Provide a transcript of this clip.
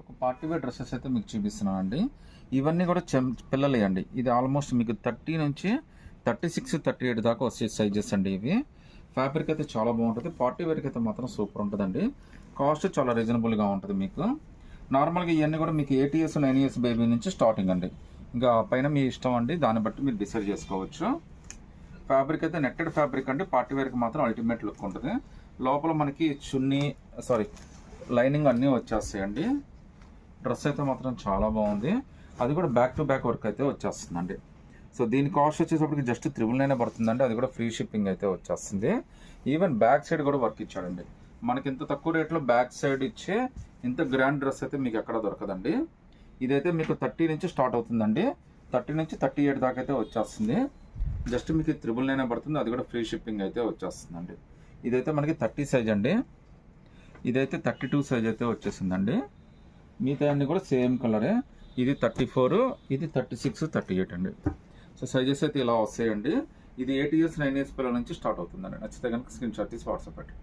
ఒక party wear dresses అయితే మీకు చూపిస్తున్నానండి. ఇవన్నీ కూడా పిల్లలే అండి. ఇది ఆల్మోస్ట్ మీకు 30 నుంచి 36, 38 దాకా వచ్చే సైజెస్ అండి ఇవి. ఫ్యాబ్రిక్ అయితే చాలా బాగుంటుంది. పార్టీ వేర్కి అయితే మాత్రం సూపర్ ఉంటుందండి. కాస్ట్ చాలా రీజనబుల్గా ఉంటుంది మీకు. నార్మల్గా ఇవన్నీ కూడా మీకు 8 ఇయర్స్ 9 ఇయర్స్ బేబీ నుంచి స్టార్టింగ్ అండి. ఇంకా పైన మీ ఇష్టం అండి, దాన్ని బట్టి మీరు డిసైడ్ చేసుకోవచ్చు. ఫ్యాబ్రిక్ అయితే నెట్టెడ్ ఫ్యాబ్రిక్ అండి. పార్టీ వేర్కి మాత్రం అల్టిమేట్ లుక్ ఉంటుంది. లోపల మనకి లైనింగ్ అన్నీ వచ్చేస్తాయండి. డ్రెస్ అయితే మాత్రం చాలా బాగుంది. అది కూడా బ్యాక్ టు బ్యాక్ వర్క్ అయితే వచ్చేస్తుందండి. సో దీని కాస్ట్ వచ్చేటప్పటికి జస్ట్ 999 పడుతుందండి. అది కూడా ఫ్రీ షిప్పింగ్ అయితే వచ్చేస్తుంది. ఈవెన్ బ్యాక్ సైడ్ కూడా వర్క్ ఇచ్చాడండి. మనకి ఇంత తక్కువ రేట్లో బ్యాక్ సైడ్ ఇచ్చే ఇంత గ్రాండ్ డ్రెస్ అయితే మీకు ఎక్కడ దొరకదండి. ఇదైతే మీకు 30 నుంచి స్టార్ట్ అవుతుందండి. 30 నుంచి 38 దాకా అయితే వచ్చేస్తుంది. జస్ట్ మీకు 999 పడుతుంది. అది కూడా ఫ్రీ షిప్పింగ్ అయితే వచ్చేస్తుందండి. ఇదైతే మనకి 30 సైజ్ అండి. ఇదైతే 32 సైజ్ అయితే వచ్చేసిందండి. మిగతా అన్ని కూడా సేమ్ కలరే. ఇది 34, ఇది 36, 38 అండి. సో సైజెస్ అయితే ఇలా వస్తాయండి. ఇది 8 ఇయర్స్ 9 ఇయర్స్ పిల్లల నుంచి స్టార్ట్ అవుతుందండి. నచ్చితే కనుక స్క్రీన్ షాట్ తీసి వాట్సాప్ పెట్టండి.